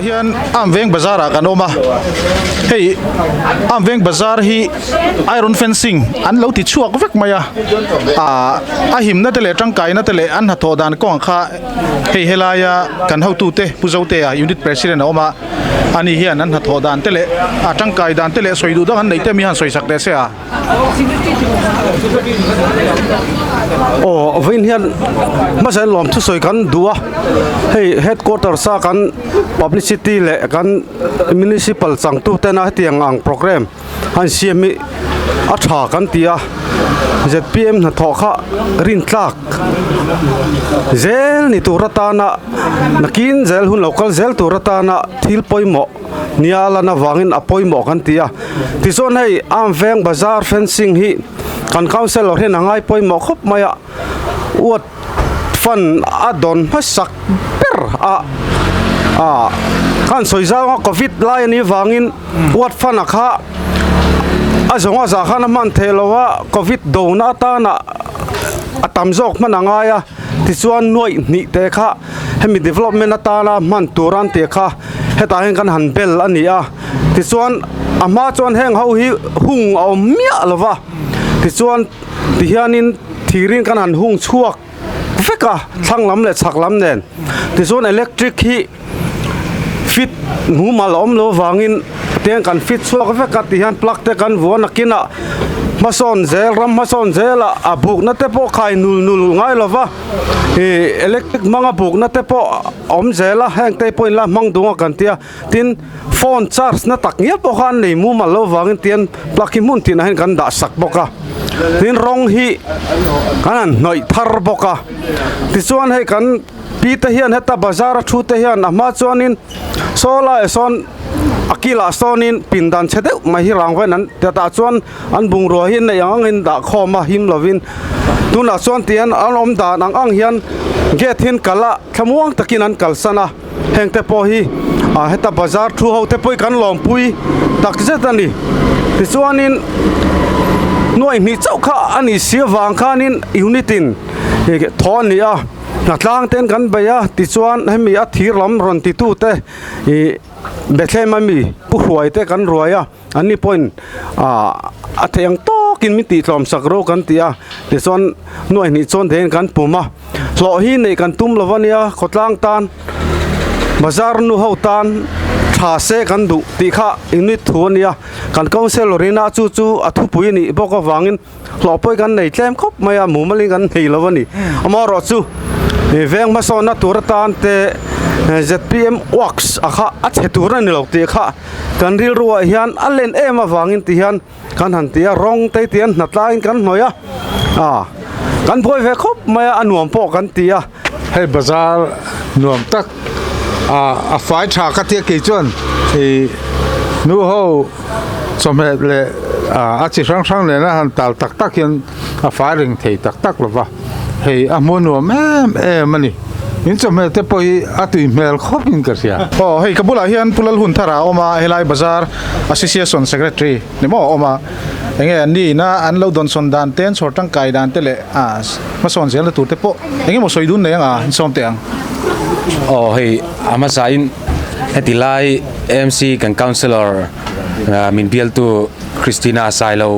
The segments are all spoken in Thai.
hian Amveng Bazaar kan oma hei Amveng Bazaar hi iron fencing an lo ti chuak vek maya a himna tele tangkai na tele an hatho dan kong kha hei helaya kan ho tu te puzote a unit president oma ani hian an hatho dan tele a tangkai dan tele soidu dang an nei te mi han soisak de se a vin hian ma sai lom thu soi kan dua hei headquarters sa kan publicity le kan municipal changtu te na tiang ang program han siami a tha kan tia ZPM na thokha rin tlak zel ni turatana nakin zel hun local zel turatana thil poimo niala na wangin apoimo kan tia tison hei Amveng Bazaar fencing hi kan council or hen angai poimo khop maya wat fan adon masak per kan soizawa covid lai ni wangin wat fan akha azonga za khana man thelowa covid do na ta na atamjok manangaya tichuan noi ni te kha hemi development atala man turan te kha heta hen kan han bel ania tichuan ama chuan heng ho hi hung om mia lova tichuan tihianin thirin kan han hung chuak veka thanglam le chaklam nen tichuan electric hi fit numal om lo wangin tiang kan fit chuak veka tihian plug te kan vuan akina mason zel ram mason zela abuk na te po khai nul ngai lova electric manga buk na te po om zela hang te point la mang dunga kan tia tin phone charge na tak ngia po khan nei mu mal lo wangin tian plug ki mun tin hen kan da sak boka tin rong hi kan noi thar boka ti chuan he kan pi te hian heta bazar thu te hian ama chuanin sola son akila sonin pindan chede ma hi rangwe nan ta chuan an bung ro hin na yang in da khoma him lovin tuna chuan tian an om da nang ang hian get hin kala thamuang takin an kalsana hengte po hi heta bazar thu ho te poi kan lom pui tak zetani ti chuanin noi mi chau kha ani sia wang khanin unitin thon ni a na tlang ten kan baya ti chuan hemi a thir lam ron ti tu te bethlehemi pu huai te kan ruaya ani point a theng to kin mi ti hlom sakro kan tia ti chuan noi ni chon den kan puma hlo hi nei kan tum lawania khotlang tan bazar nu ho tan tha se kan du ti kha unit thuania kan council rina chu athu pui ni boko wangin hlopoi kan nei tlem khop maya mumali kan nei lawani amaro chu veng ma so na turatan te ZPM works akha achetura ni lokti kha kan ril ruwa hian alen ema wangin ti hian kan han tia rong te tian natlain kan noya kan phoi ve khop maya anuam po kan tia hei bazar nuam tak a fai tha ka tia ke chuan nu ho some le a chi sang le na han tal tak hian a fai ring thei tak lova hei a mo nuam mani in some te poi atui mel khop in karsia hei kabula hian pulal hun thara oma helai bazar association secretary nimo oma enge ni na an lo don son dan ten sortang kai dan tele ma son zel tu te po enge mo soidun ne nga som te ang hei ama sain hetilai MC kan councilor min bial tu Christina Sailo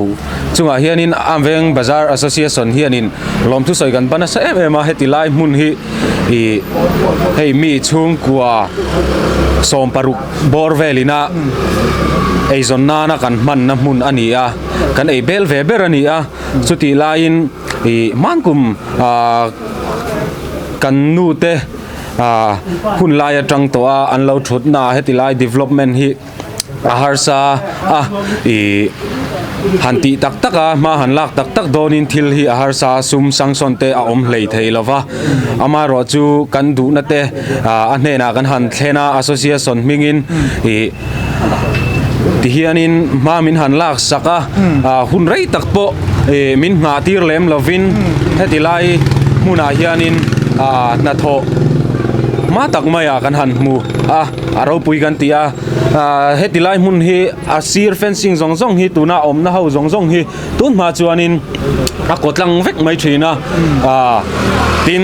chunga hianin Amveng Bazaar Association hianin lom thu soi kan bana sa ema hetilai mun hi hei mi chung kwa som paruk borvelina eizon nana kan man na mun ania kan ei bel ve ber ania chuti lain mangkum kan nu te hun lai atang to an lo thut na hetilai development hi aharsa hanti tak ma han lak tak donin thil hi aharsa sum sangson te a om hlei thei lova ama ro chu kan du na te a hne na kan han thlena association mingin ti hianin ma min han lak saka hun rei tak po min nga tir lem lovin hetilai muna hianin na tho ma tak maya kan han mu aro pui kan tia hetilai mun hi asir fencing zong hi tuna om na ho zong hi tun ma chuanin a kotlang vek mai thina tin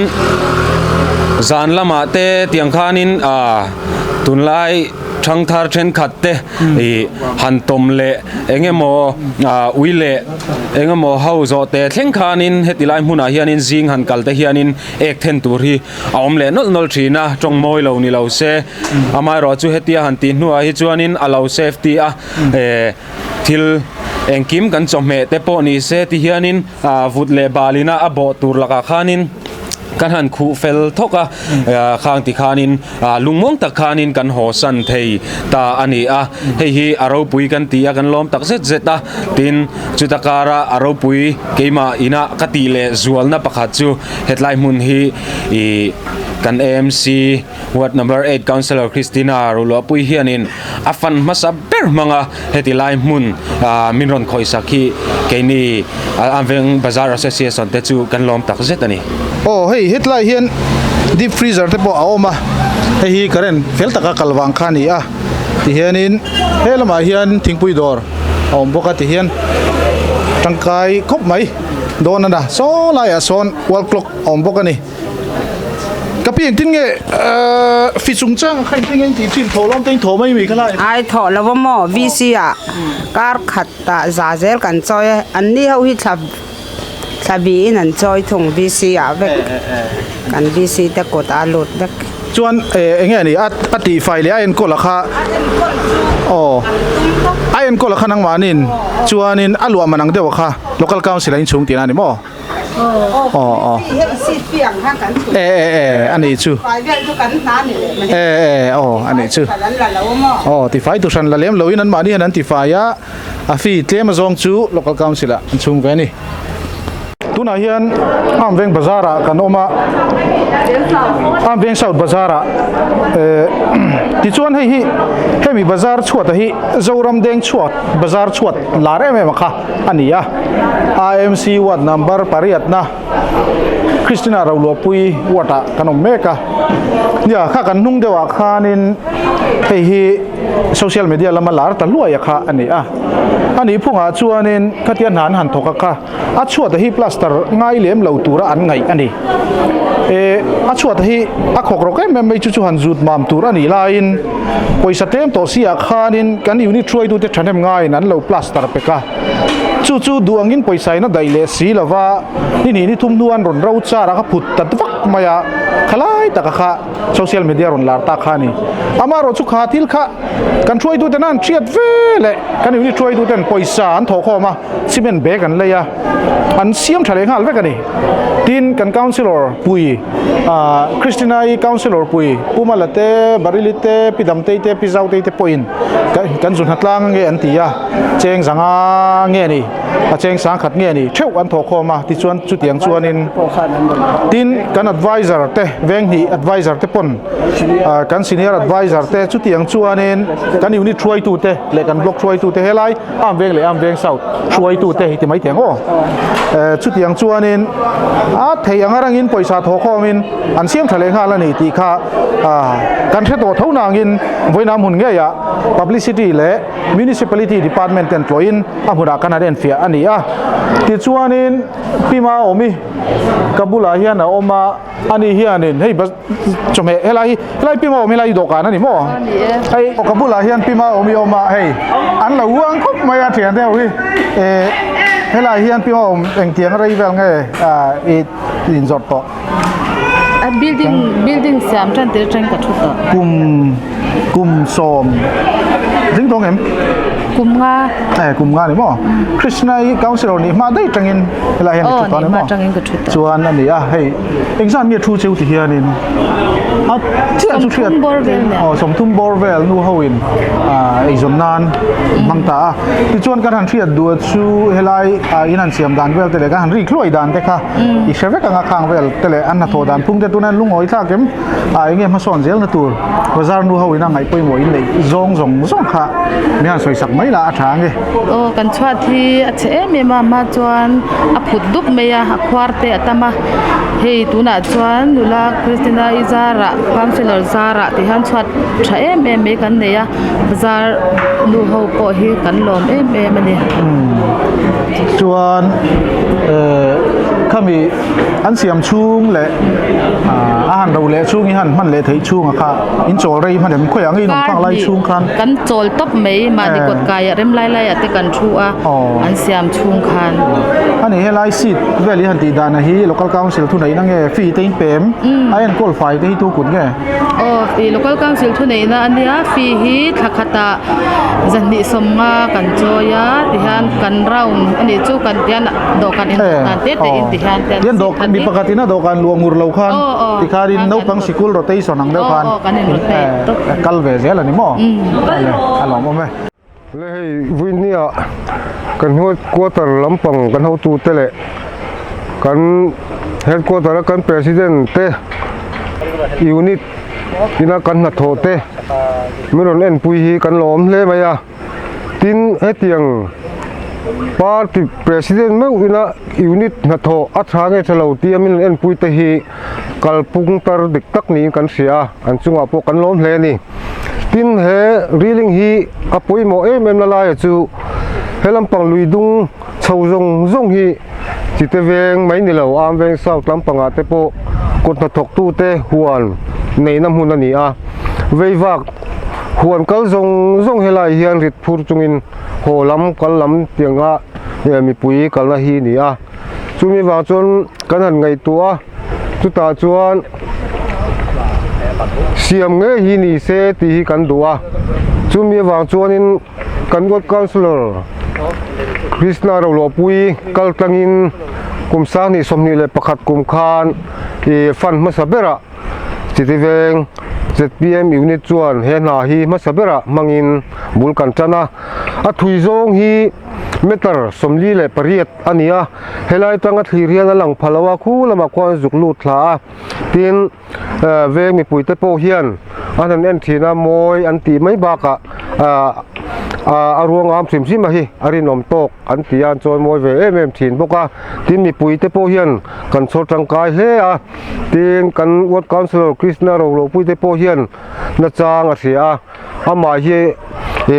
zan lama te tiang khanin ตุนไล่ทั้งทาร์เทนขัดเตหันตมเละเองโมอุยเละเองโมเฮาโจเตเทงคานินเฮติไลมุนาเฮียนินซิงหันกัลเตเฮียนินเอกเทนตูรีอมเละนอลทรีนะจงมอยเหล่านี้เหล่าเซอามายรอจูเฮติหันตีนัวฮิจวนินอลาวเซฟตี้ทิลเองกิมกันจอมเมเตปอนี่เซติเฮียนินฟุตเลบาลินาอโบตูร์ลักคานินกันหันคูเฟลทกข้างติคานินลุงมงตะคานินกันหอสันเทยตาอันนี้เฮียอารมปุยกันตีกันล้อมตักเซตเซตตินจุตการะอารมปุยเกมาอินะกติเลจวลนะปะขัดจูเฮดไลมุนฮีกัน AMC Ward number 8 Councillor Christina Rulo Pui hianin afan masaber mga hetilai mun minron khoi sakhi keini Amveng Bazaar Association te chu kan lom tak zet ani hei hitlai hian deep freezer te po aoma hi karen fel taka kalwang khani ti hianin helama hian thingpui dor om boka ti hian tangkai khop mai don na so lai a son wall clock om boka ni kapi ang tin nge fi chung chang khai tin nge ti thin tholom teng tho mai mi khala ai tho lawa mo vc kar khatta zazel kan choi anni ho hi thabi in an choi thung vc ve kan vc te kot a lut bek chuan enge ni ati file le ain ko la kha ain ko la kha nang manin chuanin alwa manang dewa kha local council in chung tin ani mo si piang ha kanอันนี้ชื่อ fai ve tu kan na ni อันนี้ชื่อ lan la lawa mo ติไฟตุชันละเลี้ยมเลยนั้นมานี่นั้นติไฟฟีเตรียมมาซองจู local council อันชุงเวนี่ตุนาเฮียนอ้ามเวงบาซาระกันออกมาอ้ามเวงเซาท์บาซาระที่ชวนให้มีบาซาร์ชวดให้เจ้ารำแดงชวดบาซาร์ชวดลาเร่ไม่มาค่ะอันนี้IMC Ward number ปาริยัตนะคริสตินาเราหลวปุยวัดขนมเมกะเนี่ยข้ากันนุ่งเดียวข้านินให้โซเชียลมีเดียละมาลาร์ตะลุ่ยข้าอันนี้พวกอาชวนินขัดยันหันทกข้าอาชวดที่พลาสเตอร์ง่ายเลี้ยมเหล่าตัวอันไงอันนี้อาชวดที่อาขกรกไม่จู่หันจุดมามตัวอันนี้ลายน์ปอยสเต็มตัวเสียข้านินกันอยู่นี่ช่วยดูแต่ฉันทำง่ายนั้นเหล่าพลาสเตอร์เปก้าจู่ดวงยินปอยใส่น่ะได้เลสีละว่านี่ทุ่มนวลรอนเราจ้าระครับผุดตัดวักมายาขลายตะกะโซเชียลมีเดียรอนลาตาขานี่อามารถสุขาทิลขะกันช่วยดูแต่นั่นเชียดเวเลยกันอยู่นี่ช่วยดูแต่ปอยสารถอข้อมาซิเมนเบกันเลยอันเสียมทะเลหันเวกันนี่ทีนกันคาวน์ซิลอร์ปุยคริสตินาคาวน์ซิลอร์ปุยปูมาละเตบาริลิเตปิดามเตปิซาวเตปอยน์กันจุนหัดล่างเงอันตีเจงสังเงนี่เจงสังขัดเงนี่เท่าอันถอข้อมาที่ชวนจุดยังชวนินทีนกัน advisor เตเวงฮี advisor เตปนกัน senior advisor เตจุดยังชวนินกันอยู่นี่ช่วยตูเตเลยกันบล็อกช่วยตูเตเฮลัยอ้ามเวงเลยอ้ามเวงเซาช่วยตูเตที่ไม่เถียงจุดยังชวนินเทียงอะไรงินปอยสาทอข้อมินอันเสียมทะเลข้าละนี่ตีข้ากันเทตัวเท่านางินไว้น้ำหุ่นเงี้ย publicity และ municipality department employee อาบุรากันนั่นเฟียอันนี้ติดชวนินปีมาอมิกับุลาเฮียนอมาอันนี้เฮียนินเฮ้ยจมเฮลัยปีมาอมิลัยดอกกันนั่นนี่มั้งไอ้กับุลาเฮียนปีมาอมิอมาเฮ้ยอันละวังคุบมาเถียงเดียวเฮลัยเฮียนปีมาอมเอ็งเถียงอะไรแบบไงอินจอดต่อbuilding siam tran te tran ka thutaกุมโสมถึงตรงเอ็มกุมงานี่มั้งคริสไนคาวน์ซิลนี่มาได้จังอินเวลาเห็นจุดตอนนี้มั้งส่วนอันนี้เฮ้ยเอ็งซ่านมีทูเชียวที่เฮียนินเชื่อทุกเชื่อสมทุ่มบอร์เวลนู่ฮาวินไอจอมนานมังตาที่ชวนกันหันเชื่อดูชูเฮลัยอินันเสียมดานเวลแต่เลยกันหันรีคลุยดานแต่ค่ะอีเชฟกันงาคางเวลแต่เลยอันนั้นโทดานพุ่งแต่ตัวนั้นลุงอ้อยท่าเก็มเงี้ยมาสอนเซลนะตัววาซาร์นู่ฮาวินนั่งไงไปหมวยเลยซองค่ะมีอันสวยสักไหมล่ะทางเงี้ยกันชวดที่เชเมมาจวนอพุดดุบเมียควาร์เตอตมาเฮตุน่าจวนนุลาคริสตินาอิซาระคาวน์ซิลอร์ซาระที่หันชวดเชเมกันเนี่ยบาซาร์นูฮาวปอฮีกันลมมันเนี่ยจวน ข้ามีอันเสียมชุ่งและอาหารเราเละชุ่งนี่ฮันมันเละเทยชุ่งอะค่ะอินโจอะไรมันเดี๋ยวมันค่อยอย่างนี้น้องฟังไล่ชุ่งครัน กันโจลตบไม่มาดีกดกายเริ่มไล่ๆแต่กันชัวอันเสียมชุงคัน อันนี้ให้ไล่สิทธิ์เวลีหันตีดานะฮี local council ทุนไหนนั่งไงฟรีเต็งเต็มไอ้อันกอลไฟที่ตัวกุนไง local council ทุนไหนนะอันนี้ฟรีฮีทักขตาจันนิสมมากันโจยาที่ฮันกันเราอันนี้จูกันยันดอกกันอินนันเตแต่อินที่ฮันยันดอกมีปกตินะดอกกันรวมงูเราคันที่ขาดินนกปังสิกุลรถไต้สนังเดียวกันกัลเวเซลนี่มั้งอันหลงมั้งไหม เลยวินเนี่ยกันหัวกัวตรลำปังกันหัวตูเตะเลยกันเฮดกัวตรกันประธานเตะยูนิตที่นักกันนัดโทเตะไม่รอนเอ็นปุยฮีกันล้อมเลยไหมอะทินเฮตียงปาร์ตี้ประธานไม่วินายูนิตนัดโทอัฐานเอชลาวตีไม่รอนเอ็นปุยเตะฮีกัลปุงตรดิกตักนี้กันเสียอันจุงอาพวกกันล้อมเลยนี่ทินเฮรีลิงฮีอปุยโมเอเมมละลายจูเฮลัมปังลุยดุงชาวจงฮีจิตเวงไม่นี่เหล่าอามเวงสาวลำปังอาเตโปกดนัดทกตู้เตหวนในน้ำหุ่นนี่อ่ะเววักหวนกัลจงเฮลายเฮียนริดพูดจงอินโหลำกัลลำเตียงอ่ะเนี่ยมีปุยกัลละฮีนี่อ่ะจูมีว่าจนกันหันไงตัวจุตาจวนเสียมเงยฮีนี่เซตีกันดัวจุมีวางจวนอินกันกดกัลสลร์คริสนาเราหลวปุยกัลตังอินกุมสานี่สมนี่เลยประคัดกุมคานฟันมาสเบระจิตเวง ZPM ยูนิตจวนเฮนาฮีมาสเบระมังอินบุลกันจนะอัทุยจงฮีเมตรสมลีเลยปริยัตอันนี้เฮลัยตั้งอัฐิเรียนหลังพลาวคูละมากวนจุกลูทลาทีนเวงมีปุ๋ยเตโปเฮียนอันนั้นเอ็นทีน่ามวยอันตีไม่บากะอารวงอามสิมซิมาฮีอารินอมโตกอันตีอันจอยมวยเวเอ็มทีนบอกว่าทีนมีปุ๋ยเตโปเฮียนกันโซจังกายเฮียทีนกันวัดคอนเสิร์ตคริสนาโรโลปุ๋ยเตโปเฮียนนัดจางอาเซียอามาเฮ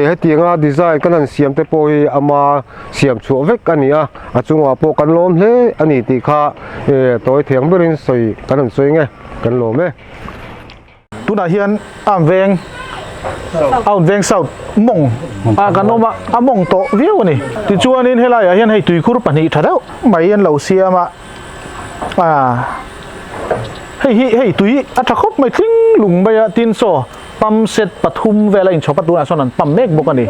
ให้ตีงาดีไซน์กันนั่นเสียมเตโปฮีอามาเสียมชัวเวกอันนี้อาจุงว่าโปกันล้มเฮอันนี้ตีข้าตัวเถียงบริเวณสวยกันนั่นสวยไงกันล้มไหมตุนาเฮียนอ้ามเวงเอาเวงเสาหมงกันโนมาอ้ามงโตวิวนี่ที่จวนนี้เฮลัยเฮียนให้ตุยคุรุปนิทัดเอาไม่ยันเหล่าเสียมาให้ตุยอัตราคบไม่ทิ้งหลุงไปตินโซปั๊มเสร็จปทุมเวลาอินชอปตุนาส่วนนั้นปั๊มเมกบุกันนี่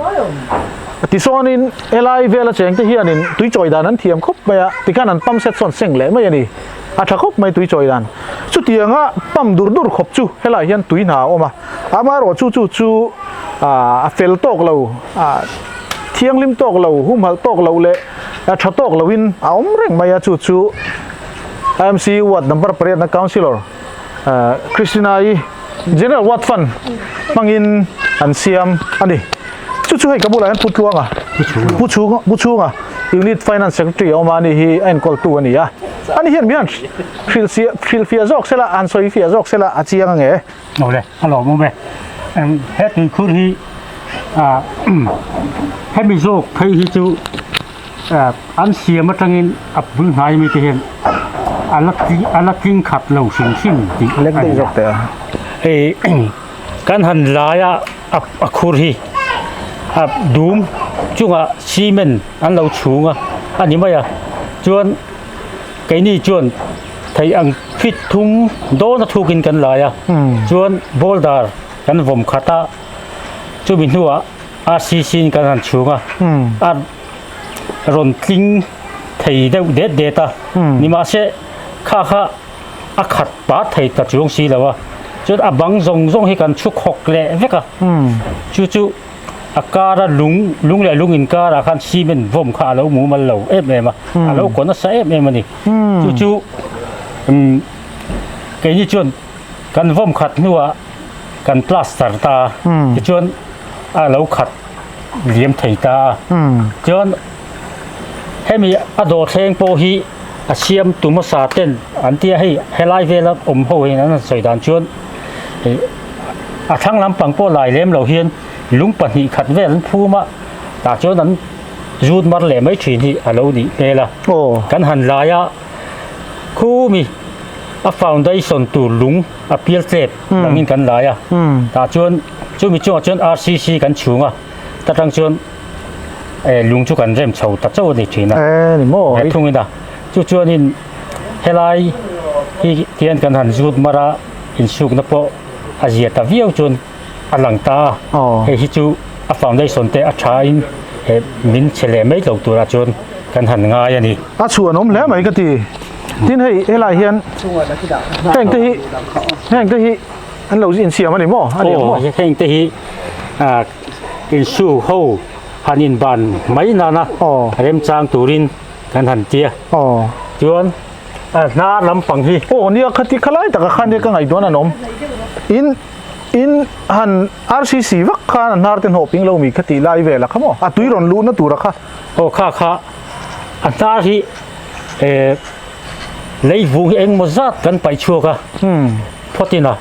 ที่โซนินเฮลัยเวลาเจงที่เฮียนินตุยจอยดานั้นเทียมคบไปที่การนั้นปั๊มเสร็จส่วนเซ็งเลยไม่ยันนี่อาถ้าคบไม่ตุยจอยดันสุดที่ยังปั๊มดูดขบจูเฮลัยยันตุยหนาวมาอามารอจูเฟลโตกเราเที่ยงลิมโตกเราหุ่มหัลโตกเราเละชัดโตกเราวินเอาเร่งมายาจู MC วัดนับประเรียนนัก councilor คริสตินาอี general วัดฟันมังอินอันเซียมอันนี้จูให้กับบุหรี่พูดลวงพูดชูunit finance secretary เอามานี่ฮีเอ็นกอลตัวนี่อันนี้เห็นไหมฟิลฟิอาจอกเสละอันซอยฟิอาจอกเสละอาเจียงไงเอาเลยฮัลโหลมึงไปเฮ็ดคือฮีให้มีโชคให้ฮีจูอันเสียมาทั้งอินอับบึงหายมีที่เห็นอันละกิงขัดเหล่าสิ่งเล็กได้จบแต่การหันลายอับคูรีอับดูมจุงซีเมนอันเราชูงอันนี้ไม่จวนไก่นี่จวนไทยอังฟิตทุ่งโดนทุกินกันหลายจวนโบลดาร์กันผมขัดจูบินหัวRCC กันหันชูงรอนคิงไทยเดต้านี่มาเช่ข้าขัดป้าไทยตัดจงสีแล้วจนบังจงให้กันชุกหกเละเวกจู่อาการลุงเลยลุงอินการอาการซีเมนผมข้าแล้วหมูมันเหลวมาแล้วคนนั้นใส่มันนี่จู่แกนี่จนกันผมขัดนัวกันพลาสตาร์ตาจนแล้วขัดเหลี่ยมไทยตาจนให้มีอโดเทงโปฮีเชียมตุมสาเต้นอันที่ให้ไล่เวลาอมโหยนั้นใส่ดานจนทั้งลำปังโปหลายเล่มเหล่าเฮียนลุงปนิขัดเวลพูมาแต่จนนั้นรูดมาเลยไม่ถึงที่เราดีเลยล่ะกันหันลาย khu mi a foundation tu lung a piel sep langin kan lai a ta chuan chu mi chuan RCC kan chunga ta tang chuan lung chu kan rem chho ta chaw ni thina ni mo thungin da chuan in helai hi tian kan han zut mara in suk na po azia ta viau chuan alang ta hi chu a foundation te a tha in min chele mai lo tura chuan kan han ngai ani a chuan om le mai ka ti tin hei lai hian heng te hi an lo in siam ani mo ani mo heng te hi in su ho hanin ban mai na na rem chang turin kan han tia chuan na lampang hi nia khati khalai taka khan de ka ngai don anom in han RCC vak khan nar ten hoping lo mi khati lai ve la khamo a tuiron lu na tura kha kha antar hi lấy vùng anh một giát cần phải chua cả, phát tin à,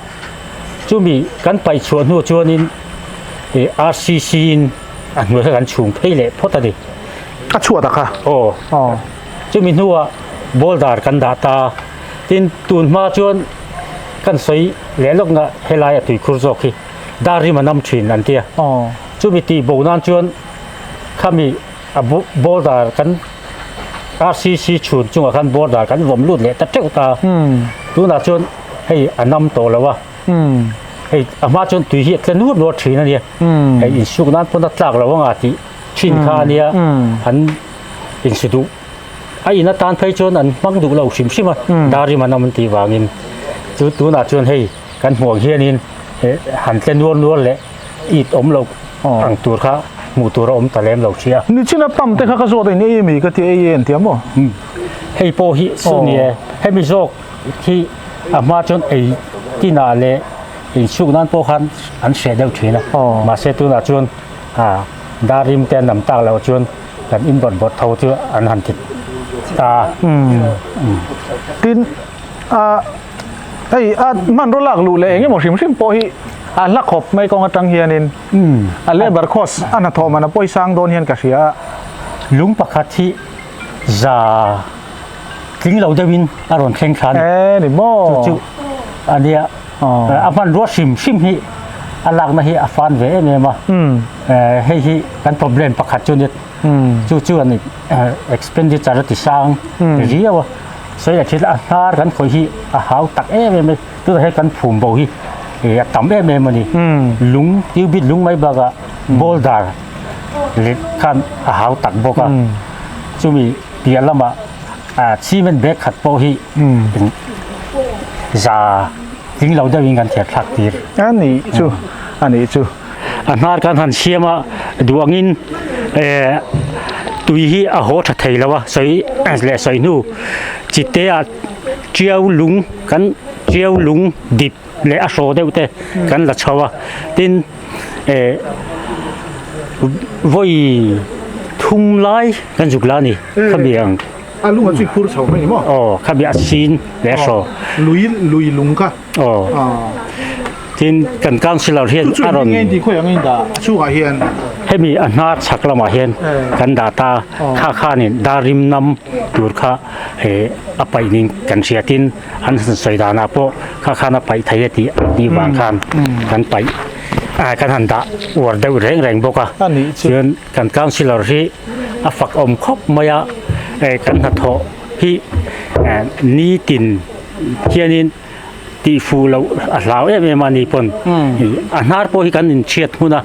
chú mi cần phải chua nuôi chua nên RCC anh người cần chuồng thấy lệ phát ta đi, chua ta cả, chú mi nuôi boulder cần data, tin tuần mà chuan cần sấy lẽ lúc ngã hay là tùy khur dọc khi, dari mà nằm chuyện anh tia, chú mi tì bầu nan chuan, kami boulder cần RCC chuồn chung kan border kan vom lut le ta treu ta tu na chun hei anam to lawa hei ama chun tui hi tlen nu lo thina ni hei in suk nan pon ta tlak lawa nga ti chin kha nia an in sidu ai na tan phai chun an mang du lo sim sima dari manam ti wangin tu na chun hei kan huang hianin han tlen nu le it om lo ang tur kha mu tur om talem lo chia ni china pam te kha ka zo de ni mi ka ti en ti mo hei po hi su ni hei mi zok thi ama chon ei ti na le in su nan po khan an se deu thina ma se tu na chun darim ten nam ta lo chun kan in bot thau chu an han thit ta tin hei man ro lak lu le nge mo sim po hi lak khop mai kong atang hianin le bar khos ana thoma na poi sang don hian ka ria lung pakhat hi za kling lo dewin aron khen khan ni mo chu ania aman ro sim hi alak na hi afan ve me ma hei hi kan problem pakhat chu ni chu ani expenditure ti sang ria wa so ya thil a har kan khoi hi a hau tak me tu he kan phum bo hi tắm em mà đi lúng tiêu biết lúng mấy bà cả boulder lệ khăn háo tặng bố cả chú mi tiền lắm mà xi men bếp khát bố hi già tính lâu đã viên thiệt khắc tiền anh ấy chú anh kan han xia mà duangin tùy hi hỗ trợ thầy là sấy lệ sấy nu chỉ té treo lúng kan treo lúng dip le a so deu te kan la chawa tin voi thum lai kan jukla ni khabiang alu ma chui khur chho mai mo khabia sin le so lui lung ka tin kan councilor hian aron ngen di khoi angin da chu ga hian hemi anha chaklama hian kan data kha ni darim nam tur kha apai ning kan siatin an soidana po kha na pai thai ti ni wang khan kan pai kan han da war deu reng boka chen kan councilor hi afak om khop maya kan ha tho hi ni tin hianin ti fu lo lao mani pon anar po hi kan in chiat huna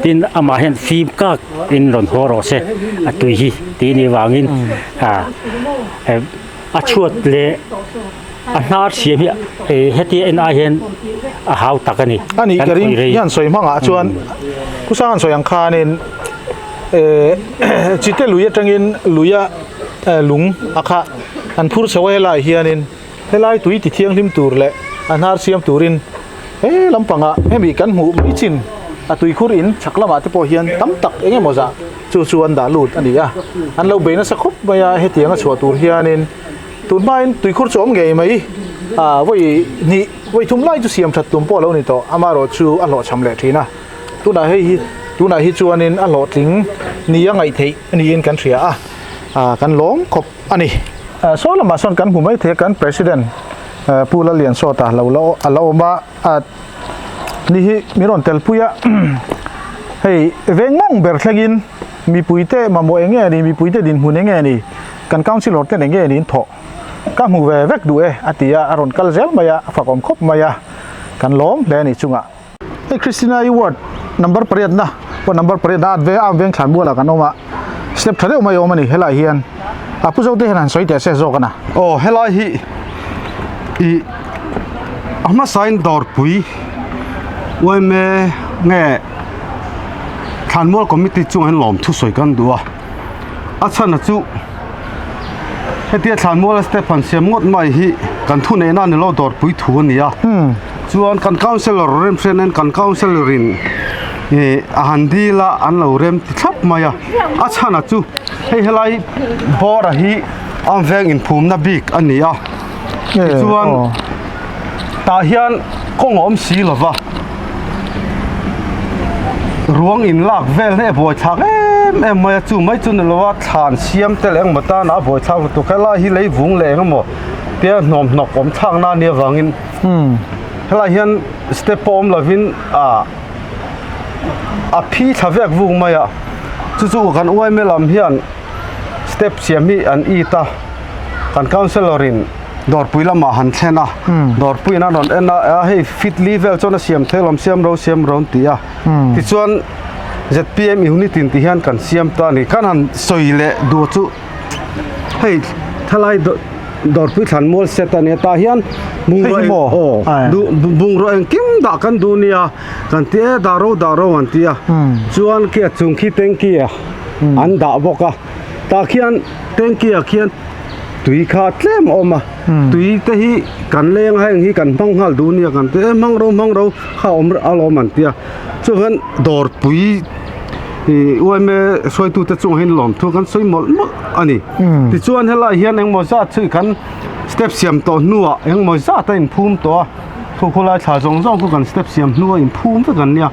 tin ama hen fim ka in ron horo se atui hi ti ni wangin a chuat le anar siam hi heti en a hen a hau takani ani karing yan soi manga chuan kusan soi ang khanin chite luya tangin luya lung akha an phur sawai lai hianin helai tui ti thiang lim tur le anar siam turin lampanga hemi kan mu mi chin atui khur in chaklama te po hian tam tak enge moza chu an da lut ani an lo beina sa khop maya hetianga chwa tur hianin tun main tui khur chom nge mai voi thum lai chu siam that tum po lo ni to amaro chu a lo cham le thina tuna hi chuanin a lo tling ni angai thei ani in kan thria kan long khop ani โซลมาส่วนกันผมไม่เทกันประธานผู้ละเลียนโซตาเรามานี่มีรอนเตลปุยะเฮ้ยเวงมองเบอร์ทกินมีปุยเตมาโมเองนี่มีปุยเตดินหุ่นเองนี่กันก้าวสิลอดเตเองนี่ถอก็หูเวกดูอาทิยาอารอนกัลเซลมายาฝักอมคบมายากันล้อมแลนี่จุงอ่ะเฮ้ยคริสติน่าอีวอร์ดนัมเบอร์เปรียดนะว่านัมเบอร์เปรียดเวอามเวงขันบัวละกันออกมาสเต็ปทะเลออกมาโยมันนี่เฮลายเฮียนผู้เจ้าที่เห็นสวยแต่เสียโซกันนะ โอ้เฮลายฮีอามาไซน์ดอร์ปุยว่าแม่เงี้ยขันบัวก็มีติดจุงให้หลอมทุสวยกันดูอ่ะอาชันนะจูเฮตีขันบัวสเตปันเสียมงดไม่ฮีกันทุนเอ็นั่นเราดอร์ปุยทัวนี่อ่ะจวนกันคาวเซลล์เรมเซนกันคาวเซลล์รินอาหารดีละอันเราเริ่มทับมาอ่ะอาชานะจูเฮลัยบอระฮีอันเวงอินภูมินับบิกอันนี้อ่ะจวนตาเฮียนคงอมสีหรอวะรวงอินลากเวลเนี่ยบัวชักมาจูไม่จุนละว่าฐานเสียมแต่แรงมาตาหน้าบัวชักตัวแค่ละฮีเลยวุ้งแรงหมดเดี๋ยวหนอมหนอกอมช่างหน้าเนี่ยวังอินเฮลัยเฮียนสเตปอมลาวินพี่ทำเวกวุ้งมาอ่ะจู่ๆกันอ้วยไม่ลำเฮียนสเต็ปเสียมีอันอีตากันคาวเซลรินดอร์ปุยละมาหันเชนะดอร์ปุยนั่นนเอ็นให้ฟิตลีเวลจนเสียมเทลมเสียมเราตีอ่ะที่ส่วนZPMอีหุ่นตินที่เฮียนกันเสียมตานี่กันหันสวยเละดูจู่ให้ทลายดอร์ปุยขันมอลเซตันเนี่ยตาเฮียนบุงโรเองดูบุงโรเองกิมด่ากันดูเนี่ยกันเตะดาร์วันที่อ่ะส่วนเกียรจุงขี้เต็งกี้อ่ะอันด่าบอกอ่ะตาเขียนเต็งกี้อ่ะเขียนตุยขาดเล่มออกมาตุยเตะกันเลี้ยงให้ฮีกันพังหัลดูเนี่ยกันเตะมังเราข้าอมอารมณ์มันที่อ่ะส่วนดอร์ปุยว่าเมื่อสวยตัวจะจงเห็นหลอมทุกกันสวยหมดอันนี้ที่ส่วนเฮล่าเฮียนเองมอซาชื่อกันสเต็ปเสียมตัวนัวเองมอซาแต่อินภูมิตัวทุกคนเลยชาจงก็กันสเต็ปเสียมนัวอินภูมิตัวกันเนี่ย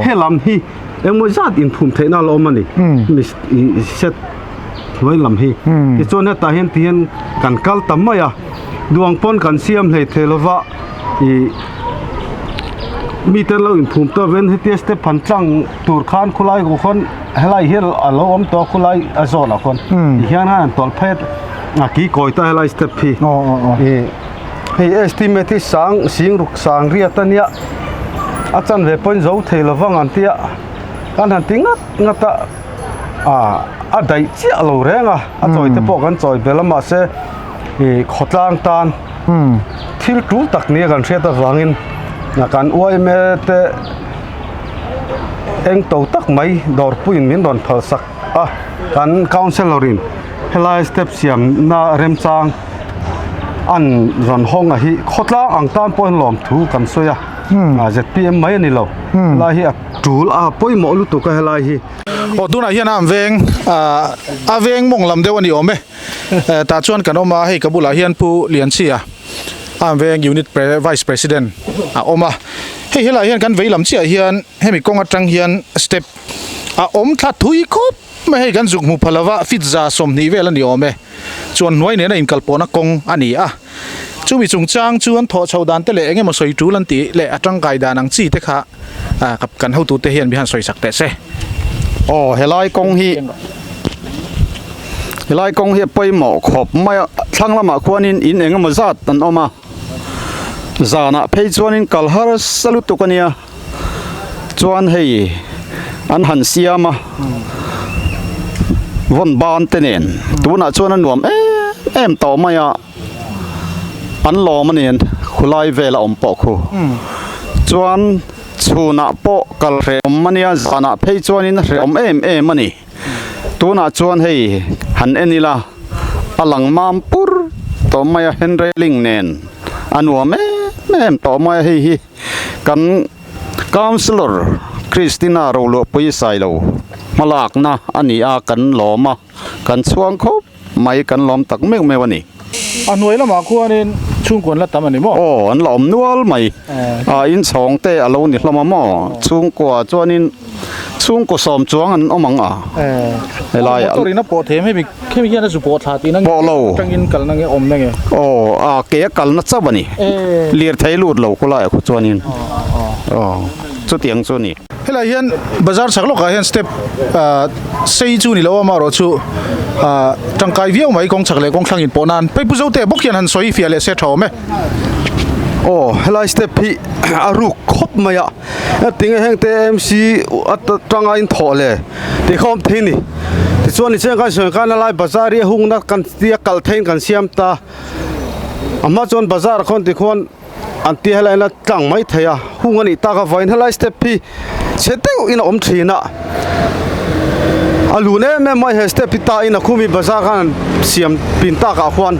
เฮลำฮีเองมอซาอินภูมิเทน่าล้อมันนี่มิเซตไว้ลำฮีที่ส่วนเนี่ยตาเห็นที่เห็นกันกัลตั้มมาอ่ะดวงปนกันเสียมเลยเทลวะมีแต่เราอินภูมิตัวเว้นให้เตี้ยสเต็ปพันจังตูร์คานคุไลกุคนเฮลัยเฮลอารมณ์ตัวคุไลอโซละคนเฮียนั่นตัวเพชรกี่ก่อยตาเฮลัยสเต็ปพี่ให้เอสติเมติสังสิงรุกสังเรียตันเนี่ยอาจารย์เวปนเจ้าเทลวังอันเตี้ยกันหันติงัตได้เจ้าเราเรงจอยเตปกันจอยเบลมาเสขดล่างตานทิลทูตักเนี่ยกันเสียตะวังอินกันอ้วยเมื่อแต่เองโตตักไม่ดอร์ปุยมินดอนพัลสักกันคาวเซลรินเฮลายสเต็ปเสียมน่าเริ่มจางอันรันห้องฮีขดละอังตานปอยหลอมถูกันสวยZPMไม่นี่เราลายฮีจูลปอยหมอลุตุกเฮลายฮีโอ้ดูนะเฮียน้ำเวงเวงมงลำเดียววันนี้โอเมตาชวนกันออกมาให้กบุลาเฮียนผู้เลียนเชียเวงยูนิตVice President ออกมาให้เฮลาเฮียนกันเวลำเชียเฮียนให้มีกองจังเฮียนสเต็ปอมทัดทุยครบไม่ให้กันจุกมุพลาวะฟิตซาสมนิเวลนี่โอเมชวนหน่วยเนี่ยอินกัลปนักกงอันนี้จู่มีจงจ้างชวนทอชาวดานเตะเละเงี้ยมาสวยจูลันติเละจังไกดานังจีเตะค่ะกับกันเข้าตัวเตะเฮียนพิหารสวยสักแต่เซ่เฮลายกงฮีไปหมอขบไม่ช่างละมาควรอินเองมาจัดตันออกมาจานะเพจวนอินกัลฮาร์สลุตุกันเนี่ยจวนให้อันหันเสียมาวันบานเตนนตัวน่ะจวนนั้นหนวมต่อมาอันหล่อมันเนี่ยคุไลเวลอมปอกคูจวนชูน่ะปอกัลเรมมันเนี่ยจานะเพจวนอินเรมมันนี่ตัวน่ะจวนให้หันนี่ละอลังมามปุรต่อมาเฮนเรลิงเนนอันว่าแม่ต่อมาให้กันคาวน์ซิลเลอร์คริสติน่าเราหลบไปใส่เรามาลากนะอันนี้กันหลอมากันช่วงครบไม่กันหลอมตักไม่วันนี้หน่วยละมาควรนี่ช่วงก่อนละตามอันนี้มั้งอันหลอมนัวไม่อินสองเตะเราเนี่ยละมาช่วงกว่าจวนนี้ chung ko som chuang an omang a helai to rin na po the me ke mi hian su po tha ti nang po lo tangin kal nang om nang e o a ke kal na chabani lir thai lut lo ko lai khu chuanin chu tiang chu ni helai hian bazar saklo ka hian step sei chu ni lo ma ro chu tangkai viau mai kong chakle kong thlangin po nan pe pu zo te bok hian han soi fiale se tho me helai step hi aru khop maya ting heng te MC at tanga in thole ti khom thini ti chuan ni cheng kan soi kan lai bazar ri hung na kan tia kal thein kan siam ta amma chuan bazar khon ti khon an ti helai na tlang mai theya hung ani ta ka vain helai step hi cheteu in om thina alune me mai he step ta in a khumi bazar kan siam pin ta ka khwan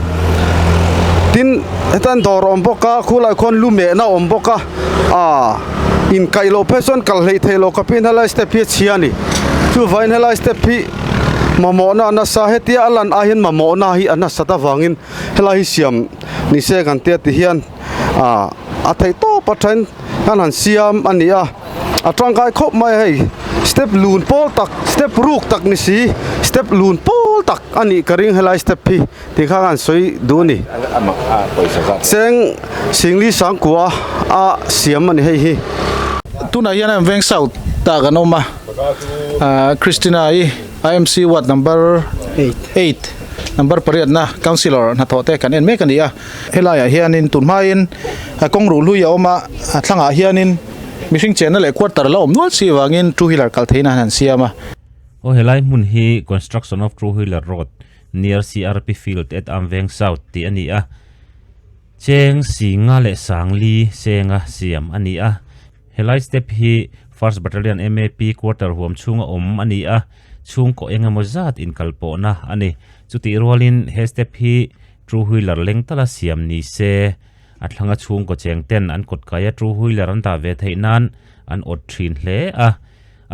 tin hetan dor om boka khulai khon lume na om boka in kailo person kal hei thelo ka pin helai step hi chiani chu vain helai step hi mamona na sa hetia alan ahin mamona hi ana sata wangin helai siam ni se kan te ti hian a thei to pathan kan han siam ania atangkai khop mai hei step lun pol tak step ruk tak ni si step lun pol tak ani karing helai step hi ti kha kan soi du ni seng singli sang kwa siam ani hei hi tuna hian am veng south ta ga no ma Christina IMC what number 8 number pariat na councilor na thote kan en me kan dia helaya hianin tunmain kong ru lu ya oma thlanga hianin mishing channel e quarter la om nual si wangin two wheeler kal theina han siama helai mun hi construction of two wheeler road near CRP field at Amveng South ti ani a cheng singa le sangli senga siam ani a helai step hi first battalion MAP quarter huam chunga om ani a chung ko enga mozat in kalpo na ani chuti rolin he step hi two wheeler lengtala siam ni se atlanga chung ko cheng ten an kot kaya two wheeler an da ve theinan an ot thin hle a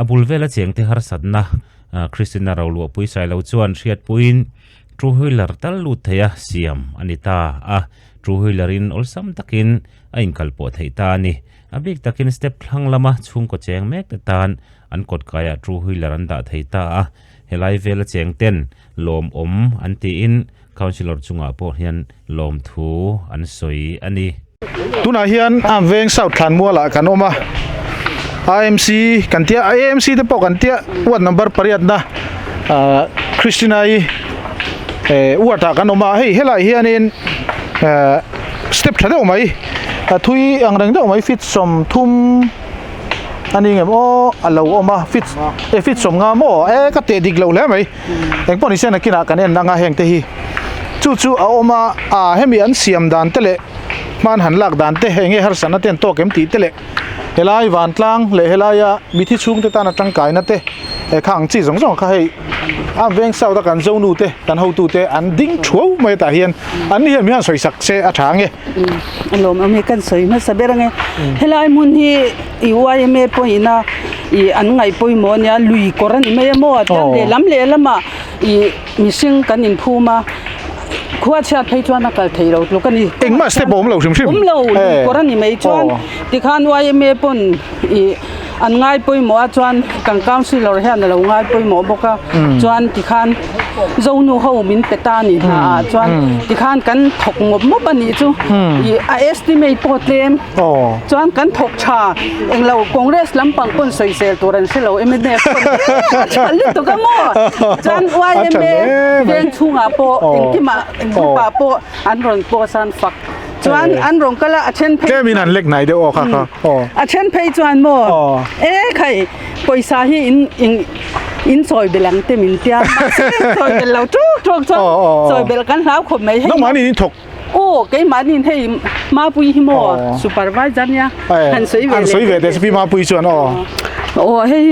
abulvela cheng te har satna Christina Raulu pui sai lo chuan riat puin two wheeler tal lu theya siam anita two wheeler in olsam takin a in kalpo theita ni abik takin step thlang lama chung ko cheng mek tan an kot kaya two wheeler an da theita helai vela cheng ten lom om an ti in councilor chunga po hian lom thu an soi ani tuna hian am veng south than muala kanoma IMC kantia IMC te po kantia what number pariat na Christina uata kanoma hei helai hianin step thade omai thui angrang de omai fit som thum ani ngem alo oma fit som nga mo ka te dik lo le mai eng poni sen akina kanen nanga heng te hi chu a oma hemi an siam dan tele man han lak dan te henge har sana ten to kem ti tele helai van tlang le helaya mithi chung te tan atang kai na te khang chi jong jong kha hei veng sau da kan zonu te kan ho tu te an ding thuo mai ta hian an hian mi han soi sak se athang e lom ame kan soi ma saberang helai mun hi iwai me poina I an ngai poi mo nya lui koran me mo ta le lama I missing kan in phuma khuat chat phei chuan a kal thei ro lu kan ni engma step bom lo sim lo koran ni mai chuan ti khan wai me pon I an ngai poi mo chuan kan councilor hian lo ngai poi mo boka chuan ti khan zonu ho min petani na chuan ti khan kan thok ngop mo pani chu I estimate potlem chuan kan thok cha englo congress lampang pon soi sel turan selo emne chali to ka mo chuan wai me ben chunga po engkima engpa po an ron po san fak chuan an rong kala a chen phei kemin an lek nai de o kha a chen phei chuan mo khai poisa hi in soi belang te min tia soi bel lo chu soi bel kan lau khop mai no mani ni thok cái mani hei ma pui hi mo supervisor nya han soi ve de spi ma pui chuan hei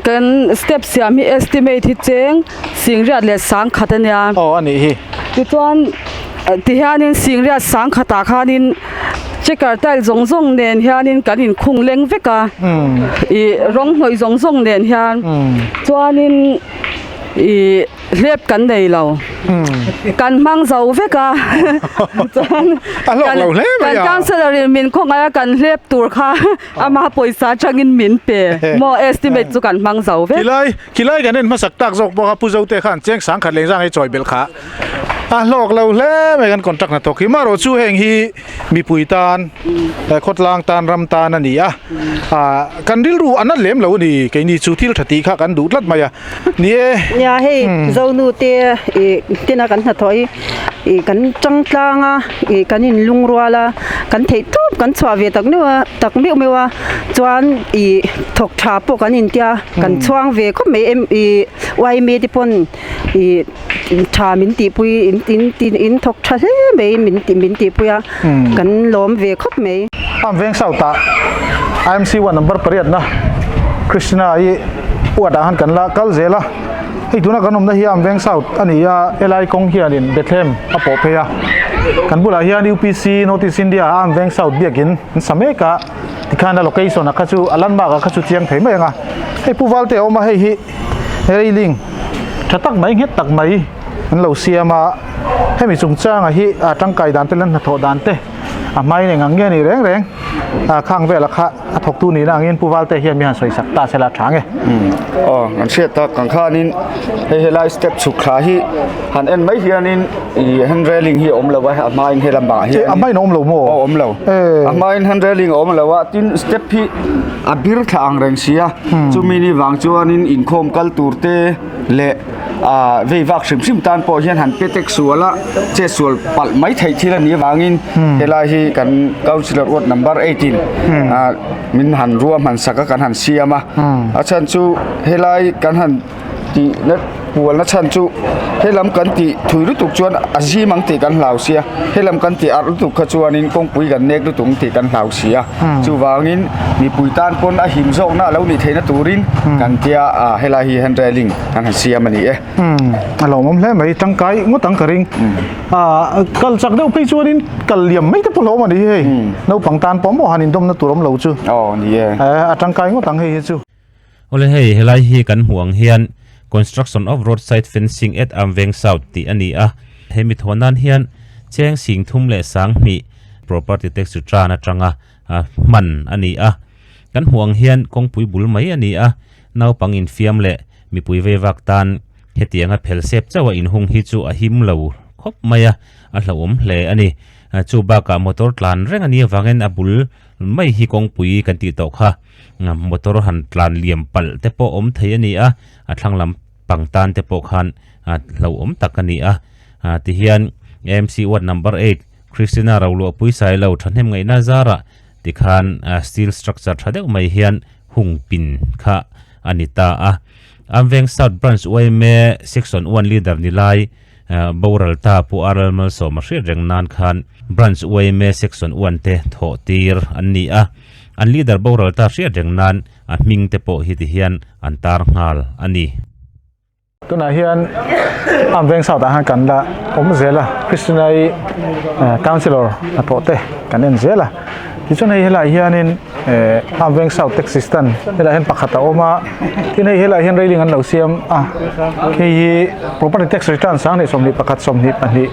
kan step siam hi estimate hi cheng singriat le sang khatania ani hi ti chuan ti hianin singriat sang khata khanin checker tile zong nen hianin kanin khung leng veka I rong hoi zong nen hian chuanin เรียบกันได้เรากันมังเสาเฟกากันการเสดริมินคงอะไรกันเรียบตัวค่ะอามาปอยสาจังอินมินเปมอเอสติเมตจุกันมังเสาเฟคิไลกันเน้นมาสักตักจกบอกผู้เจ้าเตะขันเจียงสังขัดเลงร่างให้จอยเบลขาหลอกเราแล้วไม่กันก่อนตักนะตกหิมาโรชูแห่งฮีมีปุ๋ยตาลคดลางตาลรำตาลนั่นนี่กันดิลรู้อันนั้นเหลมเรานี่แกนี่ชูที่ทัดตีข้ากันดูดลัดมานี่เนี่ยให้เจ้าหนูเตะที่นักกันหัดถอยกันจังกลางกันนินลุงรัวละกันเททุบกันสวาเวตักเนื้อตักเบี้ยวไม่ว่าจวนถกชาปกันอินเดียกันช่วงเวก็ไม่ไวเมติพนชามินตีปุยอินถกชาไม่มินตีปุยกันล้อมเวก็ไม่เวงสาวตา IMC วันนัมเบอร์เปรียดนะคริสตินาปวดอาหารกันละกัลเซละไอ้ตัวนั้นกันนมได้เฮียเวงสาวอันนี้เอไลกงเฮียดินเบธเลมอโปเปียกันบุลาเฮียนิวพีซีโนติสินเดียเวงสาวเบียกินสมัยกะที่ข้านาโลเคชั่นนะข้าจูอลันบากข้าจูเทียงเถยไม่ยังไอ้ผู้วัลเตอมาให้เฮลิงถ้าตักไม่เฮ็ดตักไม่มันเหล่าเสียมาให้มีสงจ้างตั้งไก่ดานเตลันถอดดานเตไม่เนี่ยงังเงี้ยนี่แรงข้างเวลาค่ะถกตู้นี่นะเงี้ยผู้วัลเตเฮียมีหันสวยสักตาเสลาช้างไงงั้นเสียตากังข้านินเฮลัยสเต็ปสุขาฮีหันเอ็นไม่เฮียนินฮันเรลิงฮีอมเลวะไม่เฮลัมบาฮีไม่นอมเลวโม่อมเลวไม่ฮันเรลิงอมเลวะตินสเต็ปฮีอบิร์ทางแรงเสียจูมินีวางจวนนินอินคอมกัลตูร์เตเละเววักซิมตันพอเฮียนหันเปเต็กสัวละเจสัวปัลไม่ไทยที่ละนี้วางอินเฮลัยฮีกันCouncilor Ward number 18มินหันรวมหันสักกันหันเสียมาอาจารย์จูเฮลัยกันหันตีนัดปัวนัดชันจูเฮลัมกันตีถุยรุตุกจวนอาชีมังตีกันเหล่าเสียเฮลัมกันตีอารุตุกขจวนินกงปุยกันเนกรุตุงตีกันเหล่าเสียจูวางินมีปุยตานปนหิมโซกน่าแล้วนี่เทนตูรินกันเตียเฮลัยฮีฮันเรลิงกันหันเสียมันนี่เราไม่เล่นไม่ตั้งไก่งดตั้งกระริงกัลจักเดียวไปจวนินกัลเลี่ยมไม่ได้พลอมันนี่เฮ้ยเราปังตานป้อมหันอินดมนัตุรมเหล่าจูนี่ตั้งไก่งดตั้งเฮ้ยจูโอเลยเฮลัยฮีกันห่วงเฮียนconstruction of roadside fencing at Amveng South ที่อันนี้เฮมิทวนันเฮียนเชียงสิงทุ่มเละสังมี property tax สุตรานะจังมันอันนี้กันห่วงเฮียนกงปุยบุลไม่อันนี้นาวปังอินฟิมเละมีปุยเววักตันเฮตียงเพลเซปเจ้าว่าอินหงฮิจูหิมเหลาครบไม่เหลาเละอันนี้จูบากามอเตอร์ลานเร่งอันนี้วางเงินบุลไม่ฮิกงปุยกันติดต่อค่ะมอเตอร์หันลานเลี่ยมปัลแต่พอเทียนี่ทางลำปังตานแต่พอคันเราตักกันนี่ที่เฮียน MC Ward number 8 Christina เราลัวปุยสายเราทันเห็นไงน่าจาระที่คัน steel structureทัดเดียวไม่เฮียนหุงปินค่ะอันนี้ตาAmveng South Branch ไว้เมื่อ section 1 leader นี่ไล่บวรัลตาผู้อารัลมัลสมาชิกเร่งนานคัน branch ไว้เมื่อ section 1เตะโถตีร์อันนี้อันลีดาร์บวรัลตาเสียเร่งนานมิงเตโปฮิติเฮียนอันตาร์งาลอันนี้ตัวไหนเฮียนAmveng South อาหารกันละเซล่ะคริสตินาcouncilor โปเตกันเอ็นเซล่ะที่ช่วงนี้เฮลัยเฮียนินAmveng South Tax System เฮลัยเห็นปักขัดเอามาที่นี่เฮลัยเห็นเรื่องอันเหล่าเสียมที่ property tax return สังนี่สมนิปักขัดสมนิอันนี้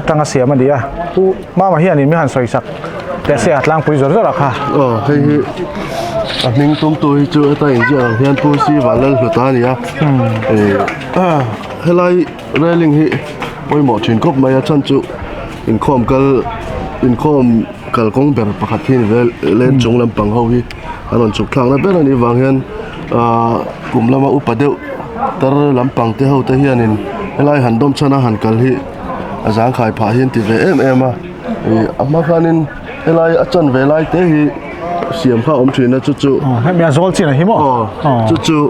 ตั้งเสียมันดีผู้มาเฮียนินไม่หันสวยสักแต่เสียหลังปุยจนก็ราคาให้นิ่งตรงตัวเจอแต่อีกอย่างเฮียนผู้ซีวันเล่นสุดท้ายนี่เฮลัยเรื่องที่ไว้หมอชินก็ไม่ชันจุอินคอมกัลกงเบอร์ประคัตที่เล่นจงลำปังเขาที่อันนั้นสุดทางนั้นเป็นอันนี้วางเงินกลุ่มละมาอุปเดียวแต่ลำปังที่เขาที่เฮียนินเวลาหันดมชนะหันกัลที่อาจารย์ขายผ่าเฮียนที่อามาคันินเวลาอาจารย์เวลาที่เสียมข้าอมชีนะจู่ให้มีอาโซลจีนะฮิโมจู่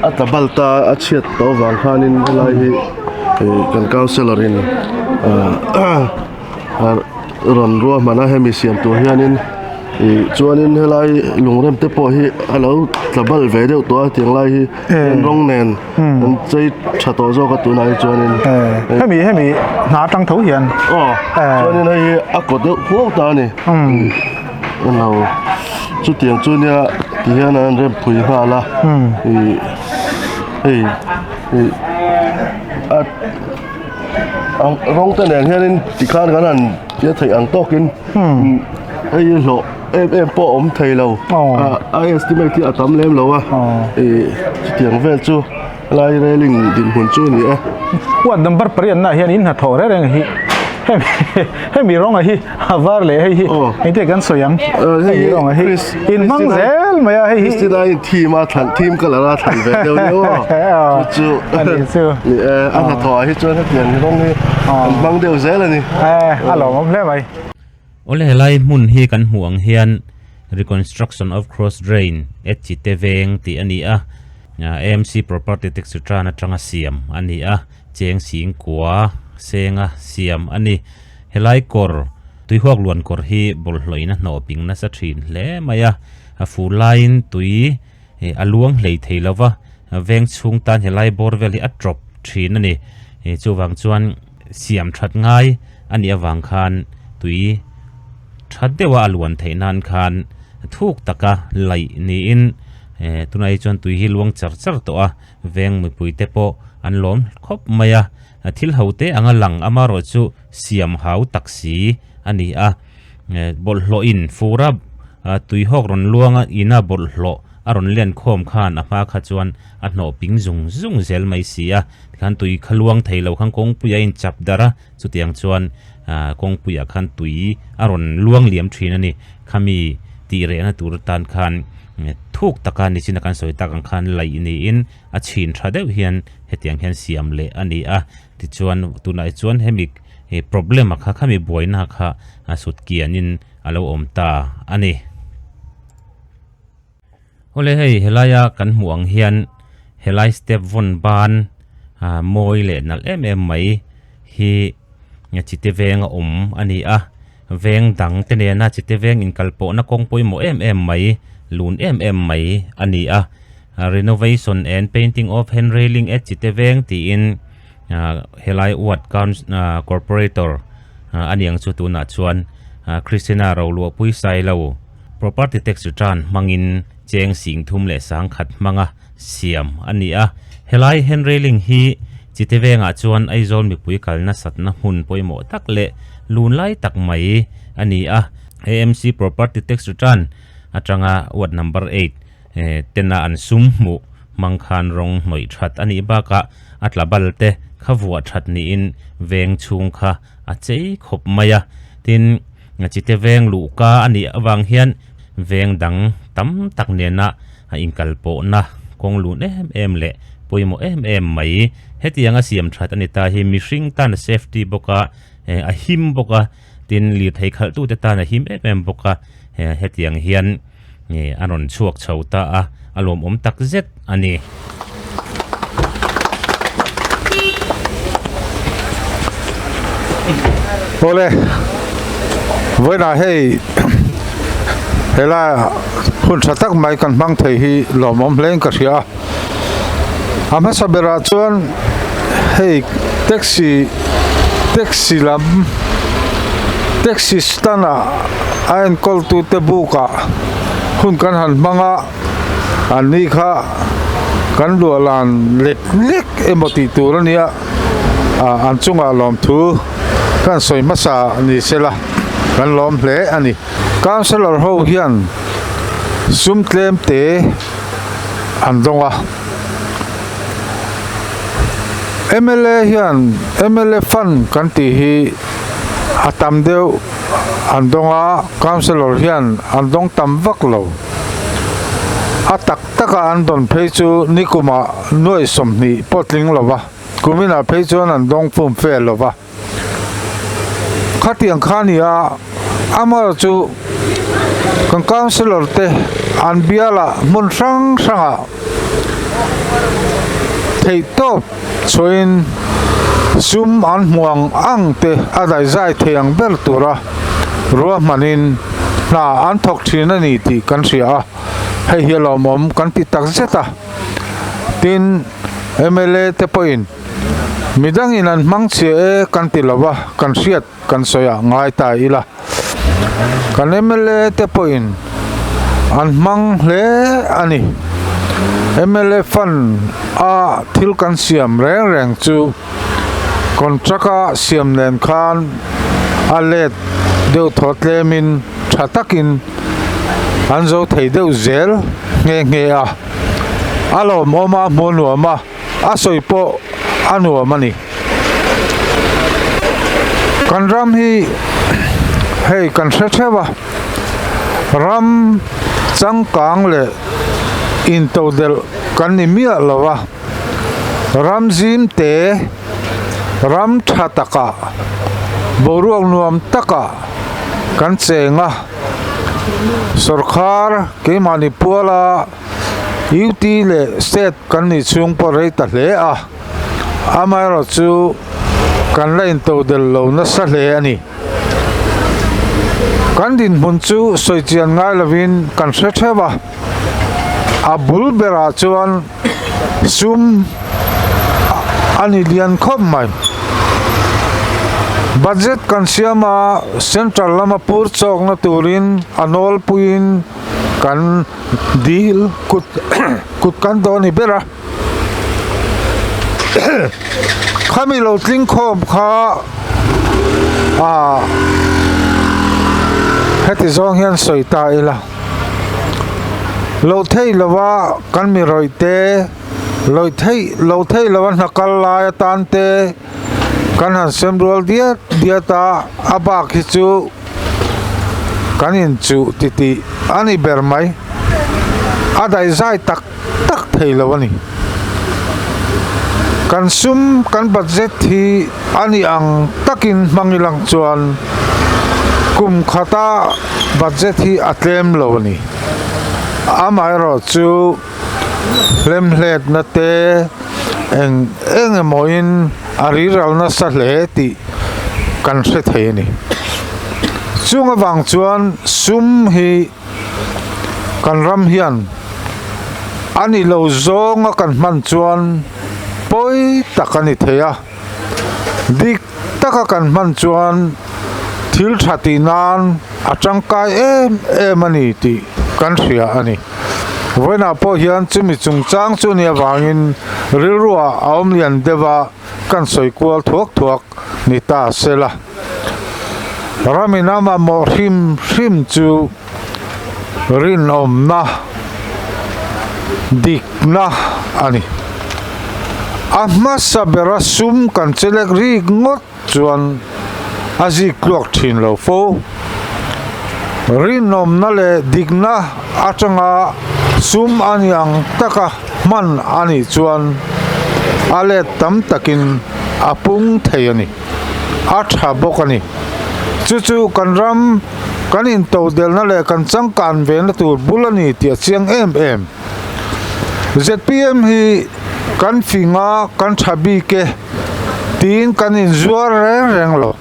อัตบัลตาอาเชียตตัววางคันินเวลาที่กันก้าวเซลลินรอนรัวมานะให้มีเสียงตัวเฮียนินจวนนินให้ไล่ลุงเริ่มเตปอฮีแล้วตะบัลเวเดียวตัวเตียงไล่ฮีร้องแนนมันใจชัดตัวโจกับตัวนายจวนนินให้มีหนาตั้งเท้าเฮียนจวนนินให้อักกดพวกตานี่เราจุดเตียงจุดเนี้ยที่เฮียนั้นเริ่มผุยผ้าละ ร้องแต่แหน่งแค่นี้ติดข้านกันนั่นจะถ่ายอังโต๊ะกินไอ้โหปอมไทยเราไอ้สติไม่ที่อาตมเล่มเราเตียงเฟลจูลายเรลิงดินหุ่นจูนี่ว่าดัมเบอร์เปลี่ยนนะเฮียนินหัดถอดได้ยังฮีให้มีร้องอะไรฮาวาร์เลยให้ให้เด็กกันสวยยังให้ร้องอะไรอินมังเซลมาให้ที่ได้ทีมาทันทีมก็ละทันไปเดี๋ยวจูอันนี้อันหัดถอดให้จวนให้เปลี่ยนร้องให้บังเดียวเซลนี่ฮัลโหลผมเล่นไหมโอเลไลมุนฮีกันห่วงเฮียน reconstruction of cross drain จิตเวงตีอันนี้AMC property tax return นะจังเสียมอันนี้เจงสิงกัวเซงเสียมอันนี้เฮไลกอร์ตุยหอกล้วนกอร์ฮีบอลลอยนะหนอปิงนะสะทรีนเล่มายฟูไลน์ตุยอลวงเลยเทลวะเวงชุงตันเฮไลบอร์เวลีอัดดรอปทรีนั่นนี่จูวังจวนเสียมชัดง่ายอันนี้วังคานตุยชัดเดว่าอลวนเทนันคานทุกตะกะไหลนี่อินตุนไอจวนตุยฮิลวงจัรตัวเวงมือปุยเตโปอันล้มคบมายทิลเฮาเตอังหลังอามารจูเสียมหาวตักสีอันนี้บอลโลอินฟูรับตุยหอกรอนลวงอินาบอลโลอารอนเลียนโคมขานอามาขจวนอันโนปิงซุงเซลไม่เสียขันตุยขลวงไทยเราขังกงปุยอินจับดาระสุดยังจวนกงปุยขันตุยอารอนลวงเหลี่ยมทรีนั่นนี่ขามีตีเรนตูรตันขันทุกตะการนิชินการสวยตะกันขันไหลนี่อินชินทราเดวเฮียนเหตุยังเฮียนเสียมเลอันนี้ที่จวนตุนไอจวนเฮมิกproblem ค่ะข้ามีบวยนะค่ะสุดเกียนินอาลอมตาอันนี้โอเลยให้เฮลายากันห่วงเฮียนเฮลายสเต็ปวนบานมวยเลนัลไหมฮีจิตเวงอันนี้เวงดังเตเนน่าจิตเวงอินกัลโปนักงปุยโมไหมลูนไหมอันนี้renovation and painting of hand railing at จิตเวงตีอินเฮลายอวดการcorporator อันยังสุตุนาชวนคริสตินาเราลัวปุยไซเรา property tax return มังอินเจงสิงทุ่มเลสังขัดมังเสียมอันนี้เฮลาย hand railing ฮีจิตเวงชวนไอโซนมีปุยกัลนัสัตนะหุ่นปุยโมตักเลลูนไลตักไหมอันนี้AMC property tax return จังอวด number 8เตนาอันซุมมุมังคานรงหน่อยชัดอันนี้บ้ากะอัตลาบัลเตขบวชัดนี้อินเวงชุงค่ะอาเจขบมายาตินจิตเวงลูกาอันนี้วางเฮียนเวงดังตั้มตักเนียนะอินกัลโปนะกงลูนเละปุยโมไหมเฮติยังเสียมชัดอันนี้ตาหิมิชิงตันเซฟตี้บกะหิมบกะตินลีดให้ขัดตู้ตาหิมบกะเฮติยังเฮียนนี่อารอนชวกเฉาตาอารมณ์ตักเจ็ดอันนี้โอเลเวลาให้เวลาคุณสตักไม่กันบังเทฮีหล่อมอมเล่งกันเสียอามาสเบราชวนให้แท็กซี่ลำแท็กซี่สตานาไอ้คอลตูเตบุกะคุณกันหันบังอันนี้ค่ะกันดัวลานเล็กเอมติตัวนี้อันจุงอารมณ์ทูกันสวยมาสานี่เสละกันล้อมเพลอันนี้การสลายหัวเฮียนซุ่มเตมเตอันตรงMLA เฮียน MLA ฟันกันตีฮีอาตามเดียวอันตรงการสลายเฮียนอันตรงตามวักโลตักอันตอนเพจูนิคุมาหน่วยสมนีปอดลิงหรอวะกูมีน่าเพจูนั้นต้องฟุ้งเฟ้อหรอวะข้าเตียงข้านี่อามาจูกันกาวสลดเตอันเบียละมุนสังเทตบชวนซุมอันห่วงอังเตอะไรใจเทียงเบลตัวระรัวมันินน่าอันทกทีนันนี่ที่กันเสียให้เฮลมอมกันติดตักเสตาตินMLA เตปอินมิดังอินันมังเสียกันติลาวะกันเสียดกันสอยง่ายตายละกันMLA เตปอินอันมังเลอันนี้ MLA fund a thil kan siam reng chu kontraka siam nen khan a let deuh thotlemin thatakin an zo thei deuh zel nge a alom oma monuama a soipo anuam ani kan ram hi hei kan thethewa ram changkang le in to del kan ni mia lawa ram zim te ram thataka boruang nuam taka kan chenga sarkar ke manipula UT le state kan ni chung por rei ta hle a amai ro chu kan lain to del lo na sa hle ani kan din mun chu soi chian ngai lovin kan se thewa a bul bera chuan sum ani lian khop mai budget kan siama central lama pur chok na turin anol puin kan deal kut kan do ni bera khami lo tling khop kha a heti zong hian soi ta ila lo thei lawa kan mi roi te lo thei lawa nakal la tan te kan han sem rol dia ta aba khi chu kan in chu titi ani ber mai adai zai tak thei lawa ni kan sum kan budget hi ani ang takin mangilang chuan kum khata budget hi atlem lo ni amai ro chu lem hlet na te eng moin ari ral na sa hle ti kan se thei ni chunga wang chuan sum hi kan ram hian ani lo zonga kan man chuan poi takani theya dik taka kan man chuan thil thati nan atangkai em ani ti kan ria ani voina po hian chumi chungchang chu nia wangin rilruwa aom lian dewa kan soikual thuak ni ta sela raminama mo hrim chu rin om na dik na ani ahma sabera sum kan chelek ri ngot chuan azi klok thin lo fo rinom na le digna atanga sum aniang taka man ani chuan ale tam takin apung theiani atha bokani chu kan ram kan in to del na le kan chang kan ve na tur bulani tia chiang em ZPM hi kan finga kan thabi ke tin kan in zuar reng lo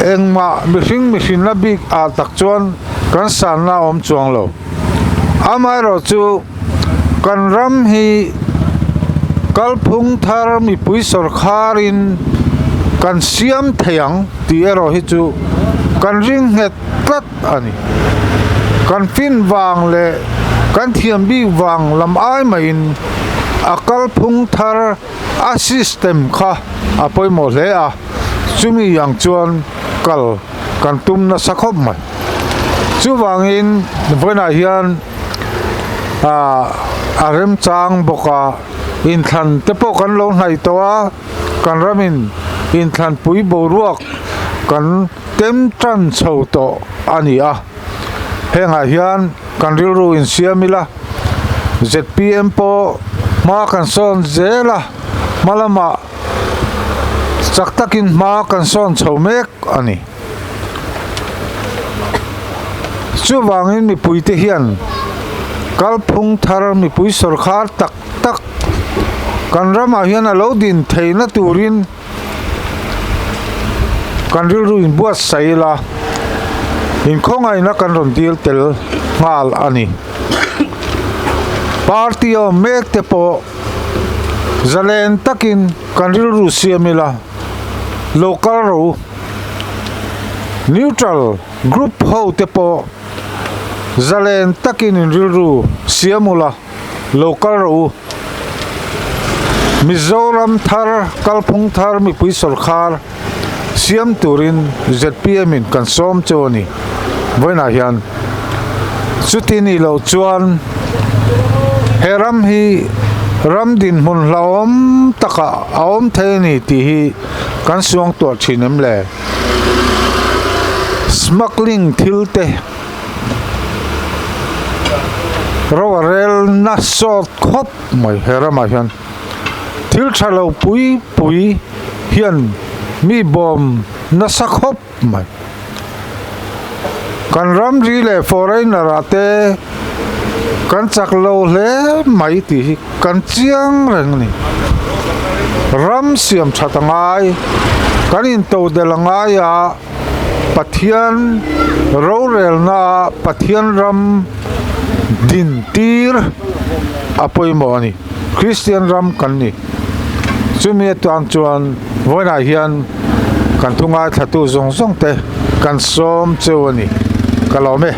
engma mihring na big a tak chuan kan san na om chuang lo amai ro chu kan ram hi kalphung thar mi pui sarkarin kan siam theyang ti ero hi chu kan ring het tlat ani kan fin wang le kan thiam bi wang lam ai main akal phung thar a system kha apoi mo le a chumi yang chuan kal kan tum na sakhop mai chu wangin voina hian a rem chang boka in than te po kan lo hnai towa kan ramin in than pui boruak kan tem tran chho to ani a henga hian kan rilru in siamila ZPM po ma kan son zela malama saktakin ma kan son chhomek ani chu wangin mi puite hian kalphung thar mi pui sarkar tak kan rama hian alo din theina turin kan rilru in buat saila in khongai na kan ron deal tel ngal ani party o mek te po zalen takin kan rilru siamila local ro neutral group ho te po zalen takin in rilru siamula local ro Mizoram thar kalphung thar mi pui sarkar siam turin ZPM in kan som choni voina hian chutini lo chuan heram hi ramdin mun hlawm taka awm theini ti hi kan suang tur thinem le smuggling thilte rowarel na sot khop mai herama hian thil thalo pui hian mi bom na sakhop mai kan ram ri le foreigner ate kan chaklo le mai ti kan chiang reng ni ram siam thatangai kan in to delangai a pathian rorel na pathian ram din tir apoi moni Christian ram kan ni chumi tuan chuan voina hian kan thungai thatu zong zong te kan som chewani kalome